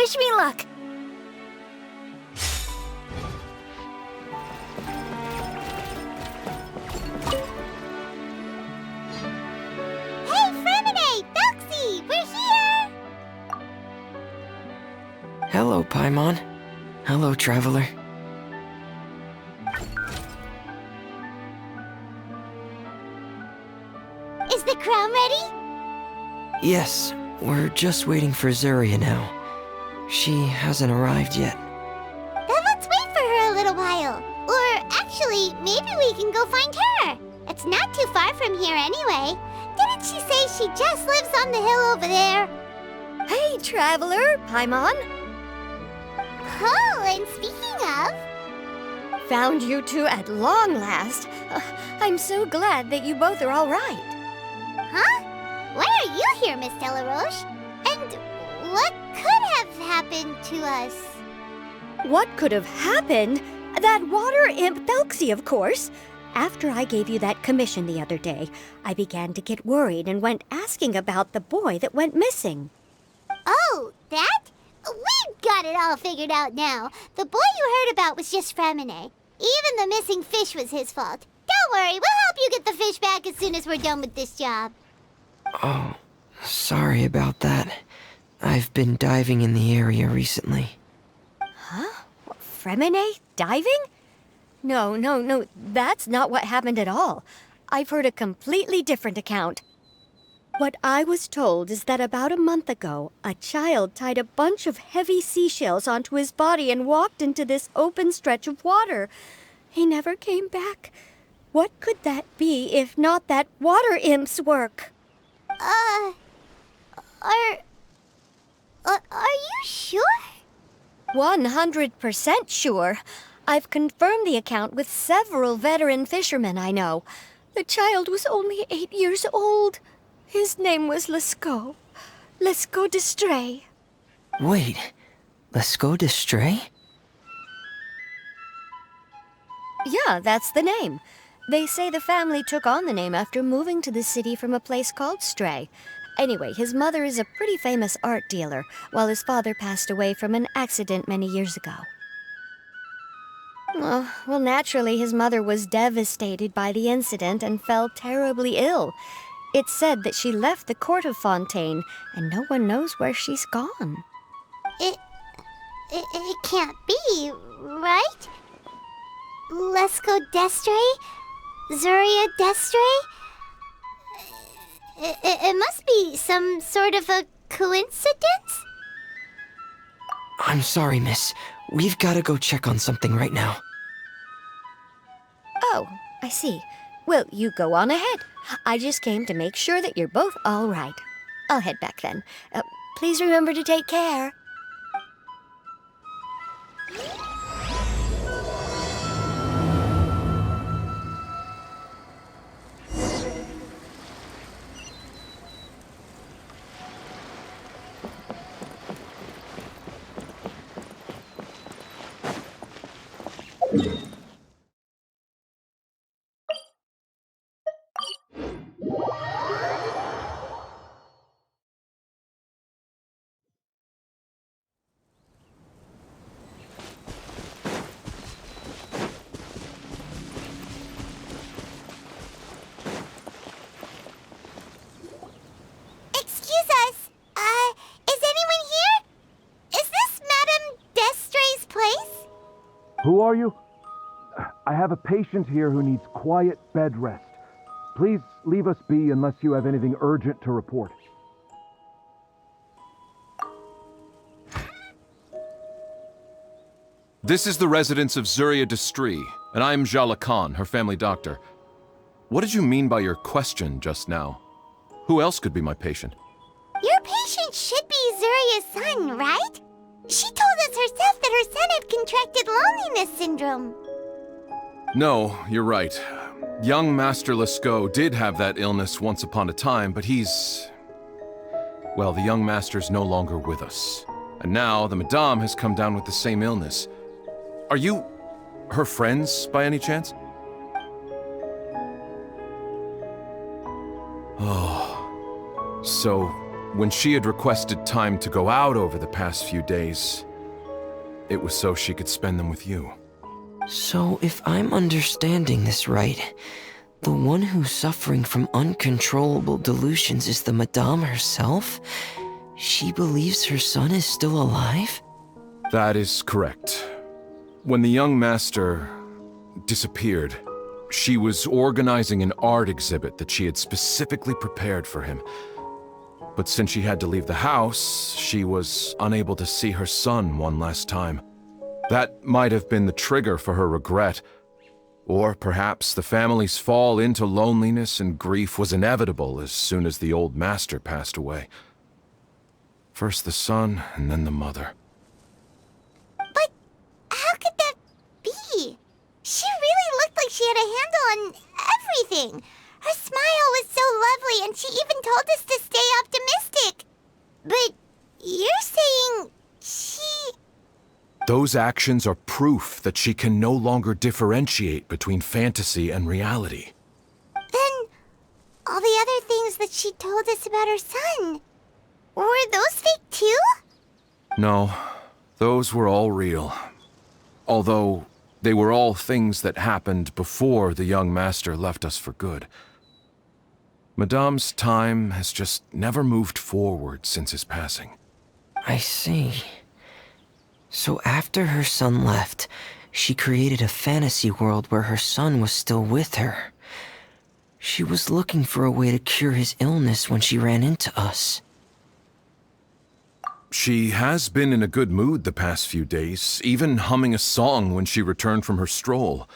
Wish me luck. Hey, Fremine! Thelxie! We're here! Hello, Paimon. Hello, Traveler. Is the crown ready? Yes, we're just waiting for Zuria now. She hasn't arrived yet. Then let's wait for her a little while. Or actually, maybe we can go find her. It's not too far from here anyway. Didn't she say she just lives on the hill over there? Hey, Traveler, Paimon. Oh, and speaking of... Found you two at long last. I'm so glad that you both are all right. Huh? Why are you here, Miss Delaroche? And what could have happened to us? What could have happened? That water imp Thelxie, of course. After I gave you that commission the other day, I began to get worried and went asking about the boy that went missing. Oh, that? We've got it all figured out now. The boy you heard about was just Fremine. Even the missing fish was his fault. Don't worry, we'll help you get the fish back as soon as we're done with this job. Oh, sorry about that. I've been diving in the area recently. Huh? Fremine? Diving? No, that's not what happened at all. I've heard a completely different account. What I was told is that about a month ago, a child tied a bunch of heavy seashells onto his body and walked into this open stretch of water. He never came back. What could that be if not that water imp's work? Are you sure? 100% sure. I've confirmed the account with several veteran fishermen I know. The child was only 8 years old. His name was Lescaut. Lescaut Destray. Wait, Lescaut Destray? Yeah, that's the name. They say the family took on the name after moving to the city from a place called Stray. Anyway, his mother is a pretty famous art dealer, while his father passed away from an accident many years ago. Oh, well, naturally, his mother was devastated by the incident and fell terribly ill. It's said that she left the court of Fontaine, and no one knows where she's gone. It can't be, right? Lescaut Destray? Zuria Destray? It must be some sort of a coincidence? I'm sorry, miss. We've gotta go check on something right now. Oh, I see. Well, you go on ahead. I just came to make sure that you're both all right. I'll head back then. Please remember to take care. Excuse us. Is anyone here? Is this Madame Destray's place? Who are you? I have a patient here who needs quiet bed rest. Please leave us be unless you have anything urgent to report. This is the residence of Zuria Destray, and I'm Jala Khan, her family doctor. What did you mean by your question just now? Who else could be my patient? Your patient should be Zuria's son, right? She told us herself that her son had contracted loneliness syndrome. No, you're right. Young Master Lescaut did have that illness once upon a time, but well, the young master's no longer with us. And now the Madame has come down with the same illness. Are you her friends, by any chance? Oh, so When she had requested time to go out over the past few days, it was so she could spend them with you. So, if I'm understanding this right, the one who's suffering from uncontrollable delusions is the Madame herself? She believes her son is still alive? That is correct. When the young master disappeared, she was organizing an art exhibit that she had specifically prepared for him. But since she had to leave the house, she was unable to see her son one last time. That might have been the trigger for her regret. Or perhaps the family's fall into loneliness and grief was inevitable as soon as the old master passed away. First the son, and then the mother. But how could that be? She really looked like she had a handle on everything. Her smile was so lovely, and she even told us to stay optimistic. But you're saying she... Those actions are proof that she can no longer differentiate between fantasy and reality. Then all the other things that she told us about her son, were those fake too? No, those were all real. Although they were all things that happened before the young master left us for good. Madame's time has just never moved forward since his passing. I see. So after her son left, she created a fantasy world where her son was still with her. She was looking for a way to cure his illness when she ran into us. She has been in a good mood the past few days, even humming a song when she returned from her stroll.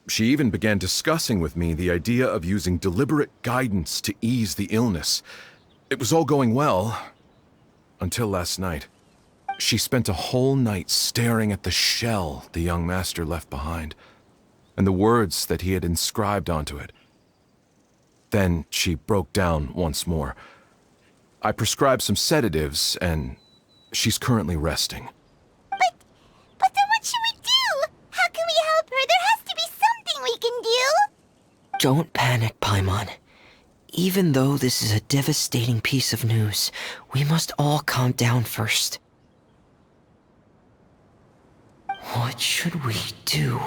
She even began discussing with me the idea of using deliberate guidance to ease the illness. It was all going well, until last night. She spent a whole night staring at the shell the young master left behind, and the words that he had inscribed onto it. Then she broke down once more. I prescribed some sedatives, and she's currently resting. But then what should we do? How can we help her? There has to be something we can do. Don't panic, Paimon. Even though this is a devastating piece of news, we must all calm down first. What should we do?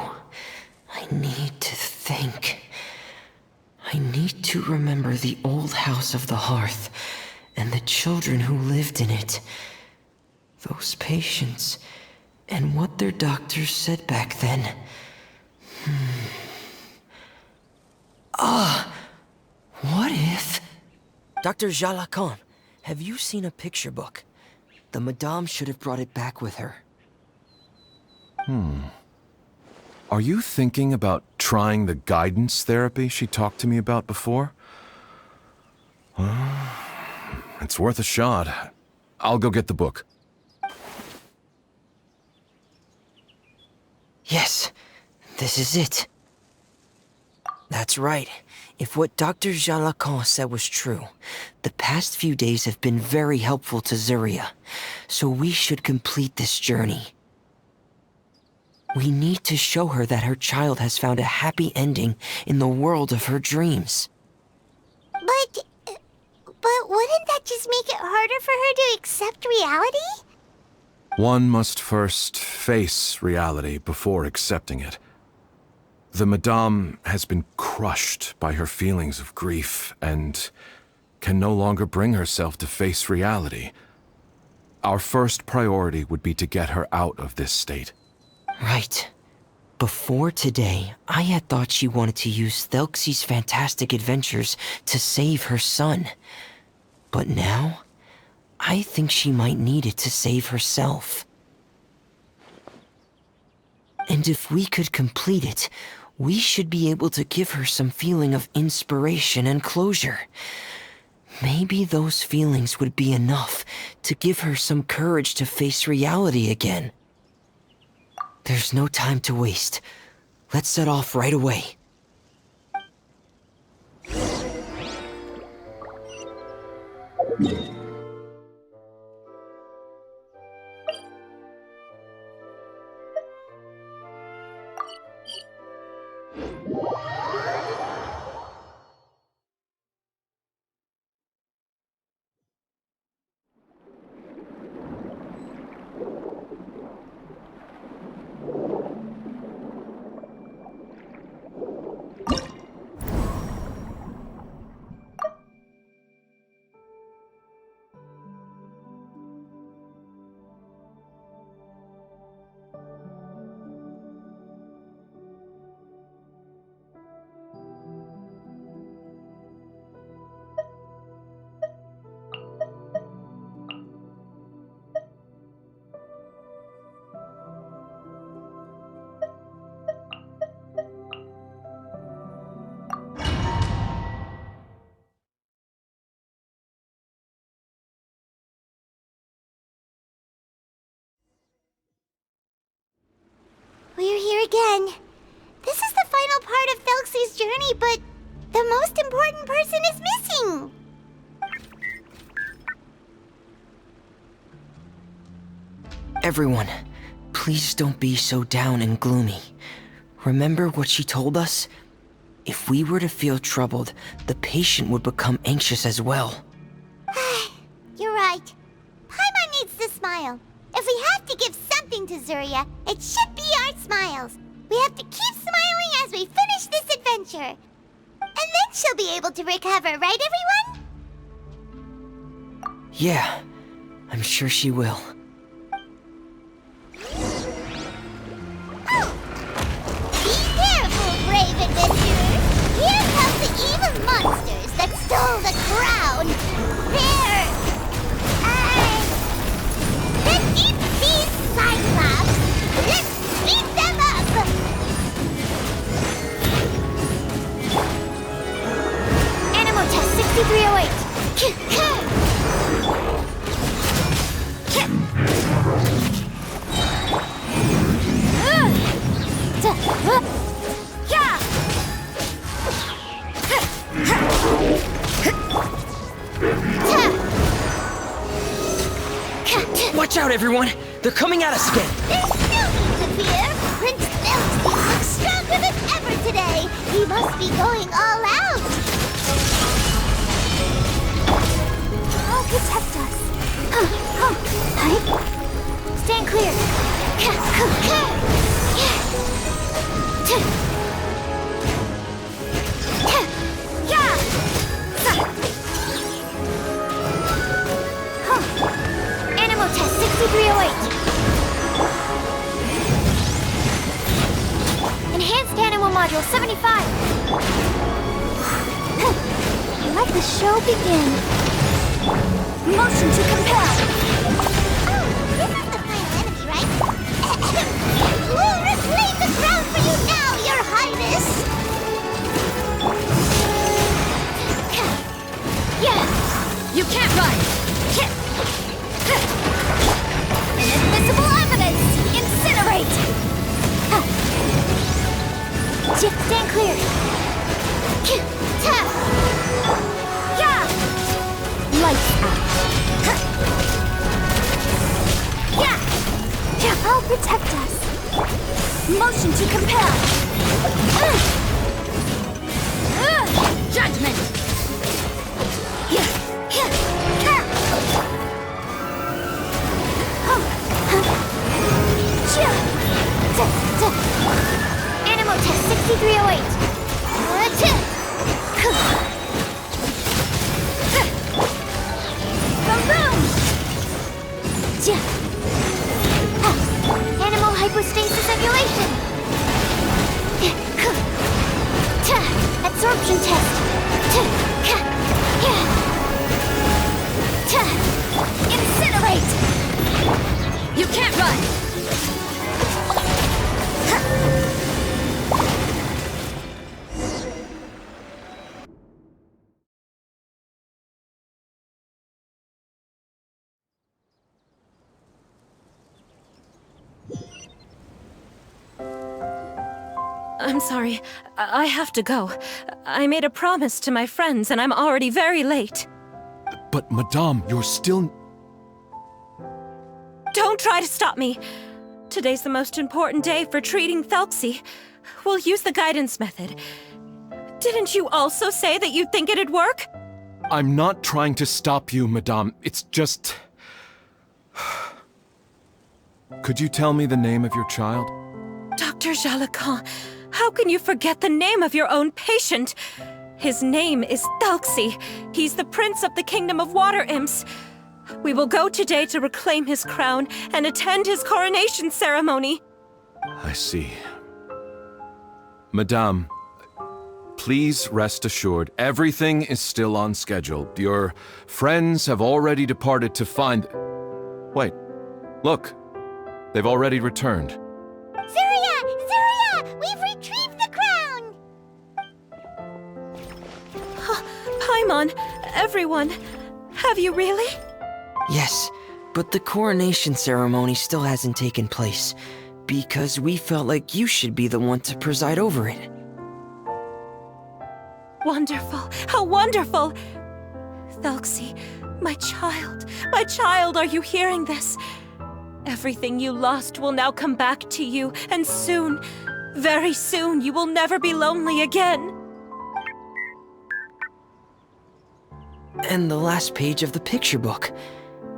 I need to think. I need to remember the old house of the hearth and the children who lived in it. Those patients and what their doctors said back then. What if... Dr. Jalacan, have you seen a picture book? The Madame should have brought it back with her. Are you thinking about trying the guidance therapy she talked to me about before? It's worth a shot. I'll go get the book. Yes, this is it. That's right. If what Dr. Jalacan said was true, the past few days have been very helpful to Zuria, so we should complete this journey. We need to show her that her child has found a happy ending in the world of her dreams. But wouldn't that just make it harder for her to accept reality? One must first face reality before accepting it. The Madame has been crushed by her feelings of grief and can no longer bring herself to face reality. Our first priority would be to get her out of this state. Right. Before today, I had thought she wanted to use Thelxie's fantastic adventures to save her son. But now, I think she might need it to save herself. And if we could complete it, we should be able to give her some feeling of inspiration and closure. Maybe those feelings would be enough to give her some courage to face reality again. There's no time to waste. Let's set off right away. again. This is the final part of Thelxie's journey, but the most important person is missing. Everyone, please don't be so down and gloomy. Remember what she told us? If we were to feel troubled, the patient would become anxious as well. You're right. Paimon needs to smile. If we have to give something to Zuria, it should be our smiles. We have to keep smiling as we finish this adventure. And then she'll be able to recover, right, everyone? Yeah, I'm sure she will. Be careful, brave adventurers! Here come the evil monsters that stole the crown! The deep-sea Cyclops! Let's beat them up! Animal Test 6308! Watch out, everyone! They're coming at us again! There's no need to fear! Prince Thelxie looks stronger than ever today! He must be going all out! I'll protect us! Stand clear! Animal Test 6308! Enhanced Animal Module 75! Let the show begin! Motion to compel! Oh, this is the final enemy, right? We'll reclaim the crown for you now, Your Highness! You can't run! Inadmissible evidence! Incinerate! Stand clear! Lights out. I'll protect us! Motion to compel! Judgment! Animal Test 6308! Boom! Animal hypostasis emulation! Absorption test! Incinerate! You can't run! I'm sorry. I have to go. I made a promise to my friends, and I'm already very late. But, Madame, you're still... Don't try to stop me. Today's the most important day for treating Thelxie. We'll use the guidance method. Didn't you also say that you think it'd work? I'm not trying to stop you, Madame. It's just... Could you tell me the name of your child? Dr. Jalacan, how can you forget the name of your own patient? His name is Thelxie. He's the prince of the kingdom of water imps. We will go today to reclaim his crown and attend his coronation ceremony. I see. Madame, please rest assured, everything is still on schedule. Your friends have already departed to find... Wait, look. They've already returned. Zuria! Zuria! We've retrieved the crown! Paimon, everyone, have you really? Yes, but the coronation ceremony still hasn't taken place. because we felt like you should be the one to preside over it. Wonderful! How wonderful! Thelxie, my child, are you hearing this? Everything you lost will now come back to you, and soon, very soon, you will never be lonely again. And the last page of the picture book.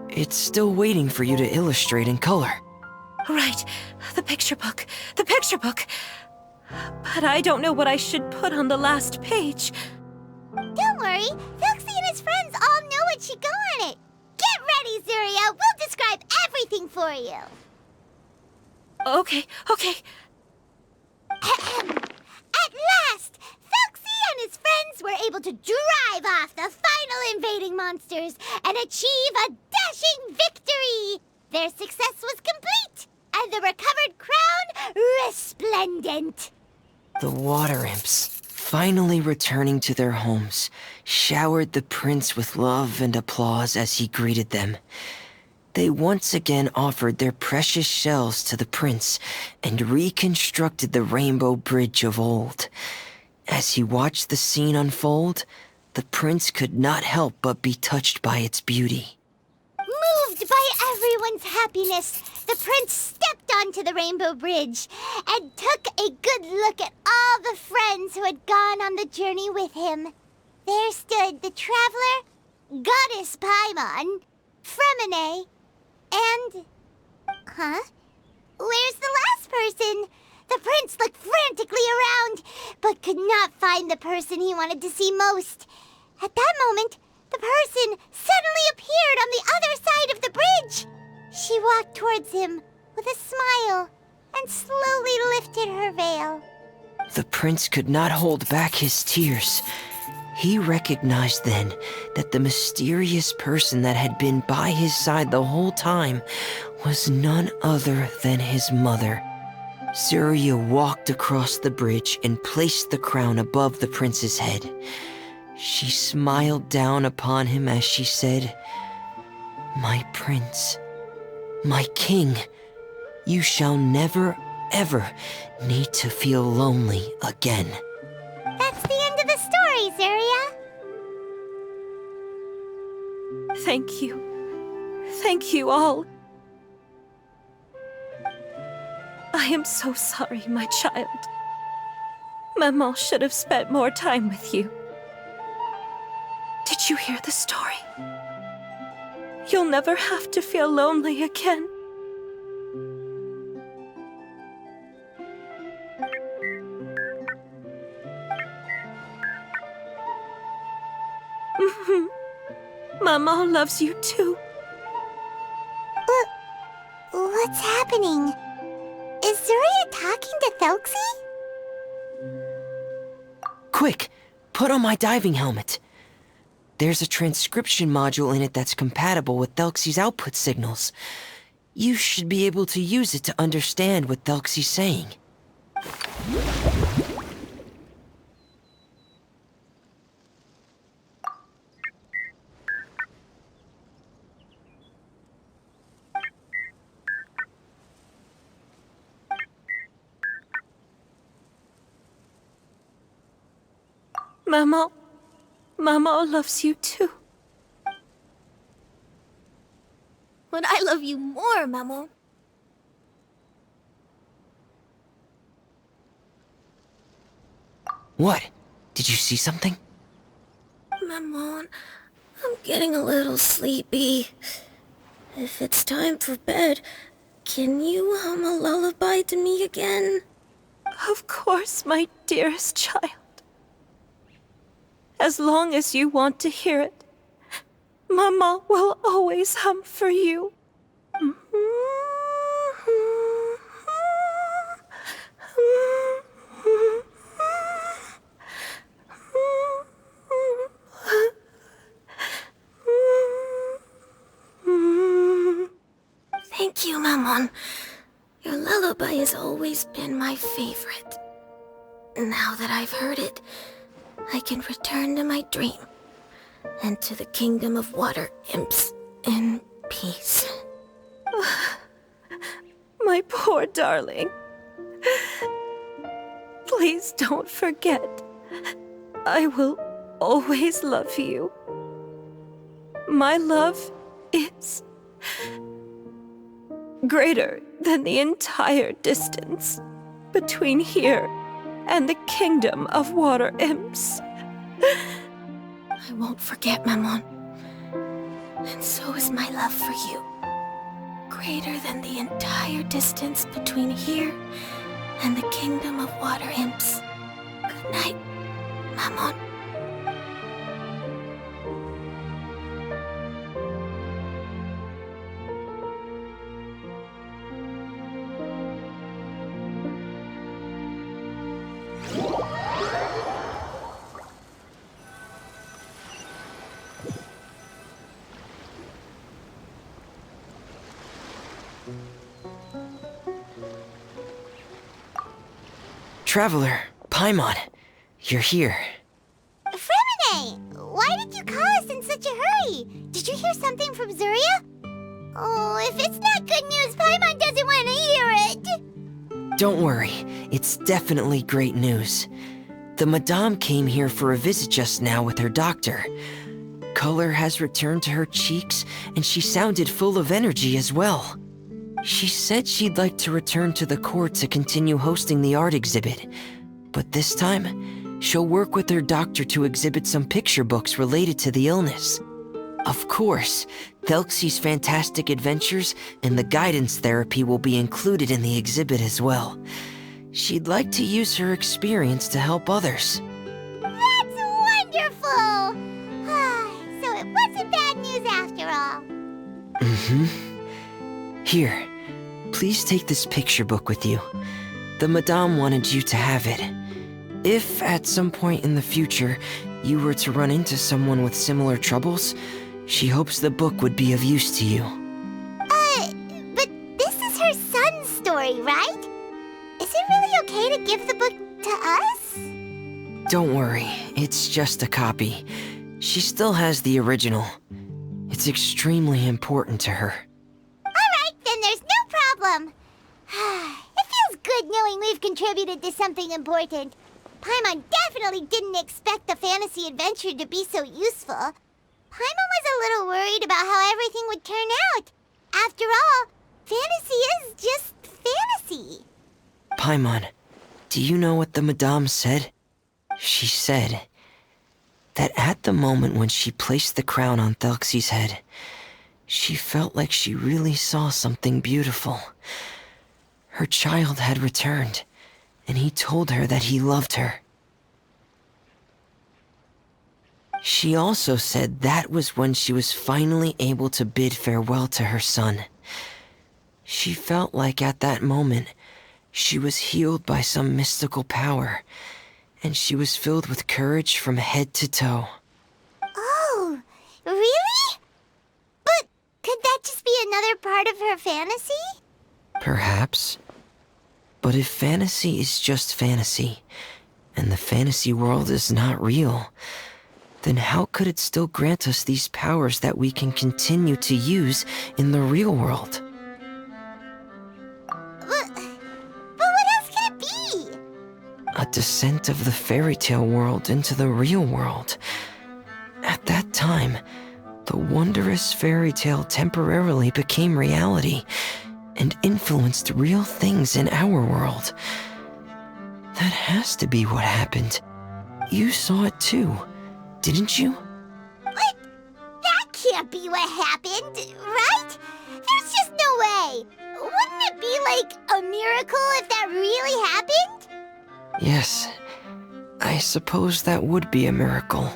It's still waiting for you to illustrate in color. Right, the picture book. But I don't know what I should put on the last page. Don't worry, Thelxie and his friends all know what should go on it. Get ready, Zuria. We'll describe everything for you. Okay. At last, Thelxie and his friends were able to drive off the final invading monsters and achieve a dashing victory. Their success was complete, and the recovered crown resplendent. The water imps, finally returning to their homes, showered the prince with love and applause as he greeted them. They once again offered their precious shells to the prince and reconstructed the rainbow bridge of old. As he watched the scene unfold, the prince could not help but be touched by its beauty. Moved by everyone's happiness, the prince stepped onto the rainbow bridge and took a good look at all the friends who had gone on the journey with him. There stood the traveler, Goddess Paimon, Fremine, and... Where's the last person? The prince looked frantically around, but could not find the person he wanted to see most. At that moment, the person suddenly appeared on the other side of the bridge. She walked towards him with a smile and slowly lifted her veil. The prince could not hold back his tears. He recognized then that the mysterious person that had been by his side the whole time was none other than his mother. Zuria walked across the bridge and placed the crown above the prince's head. She smiled down upon him as she said, "My prince, my king, you shall never, ever need to feel lonely again." That's the end of the story, Zuria. Thank you. Thank you all. I am so sorry, my child. Maman should have spent more time with you. Did you hear the story? You'll never have to feel lonely again. Maman loves you too. What's happening? Is Zuria talking to Thelxie? Quick, put on my diving helmet. There's a transcription module in it that's compatible with Thelxie's output signals. You should be able to use it to understand what Thelxie's saying. Maman loves you too. But I love you more, Maman. What? Did you see something? Maman, I'm getting a little sleepy. If it's time for bed, can you hum a lullaby to me again? Of course, my dearest child. As long as you want to hear it, Maman will always hum for you. Thank you, Maman. Your lullaby has always been my favorite. Now that I've heard it, I can return to my dream and to the kingdom of water imps in peace. My My poor darling. Please don't forget. I will always love you. My love is greater than the entire distance between here and the kingdom of water imps. I won't forget, Maman. And so is my love for you. Greater than the entire distance between here and the kingdom of water imps. Good night, Maman. Traveler, Paimon, you're here. Fremine, why did you call us in such a hurry? Did you hear something from Zuria? Oh, if it's not good news, Paimon doesn't want to hear it. Don't worry, it's definitely great news. The Madame came here for a visit just now with her doctor. Color has returned to her cheeks, and she sounded full of energy as well. She said she'd like to return to the court to continue hosting the art exhibit. But this time, she'll work with her doctor to exhibit some picture books related to the illness. Of course, Thelxie's fantastic adventures and the guidance therapy will be included in the exhibit as well. She'd like to use her experience to help others. That's wonderful! So it wasn't bad news after all. Here, please take this picture book with you. The Madame wanted you to have it. If, at some point in the future, you were to run into someone with similar troubles, she hopes the book would be of use to you. But this is her son's story, right? Is it really okay to give the book to us? Don't worry, it's just a copy. She still has the original. It's extremely important to her. Then there's no problem. It feels good knowing we've contributed to something important. Paimon definitely didn't expect the fantasy adventure to be so useful. Paimon was a little worried about how everything would turn out. After all, fantasy is just fantasy. Paimon, do you know what the Madame said? She said that at the moment when she placed the crown on Thelxie's head, she felt like she really saw something beautiful. Her child had returned, and he told her that he loved her. She also said that was when she was finally able to bid farewell to her son. She felt like at that moment, she was healed by some mystical power, and she was filled with courage from head to toe. Oh, really? But could that just be another part of her fantasy? Perhaps. But if fantasy is just fantasy, and the fantasy world is not real, then how could it still grant us these powers that we can continue to use in the real world? But what else can it be? A descent of the fairy tale world into the real world. At that time, the wondrous fairy tale temporarily became reality and influenced real things in our world. That has to be what happened. You saw it too, didn't you? What? That can't be what happened, right? There's just no way. Wouldn't it be like a miracle if that really happened? Yes, I suppose that would be a miracle.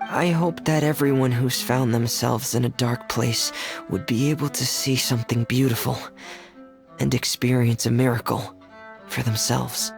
I hope that everyone who's found themselves in a dark place would be able to see something beautiful and experience a miracle for themselves.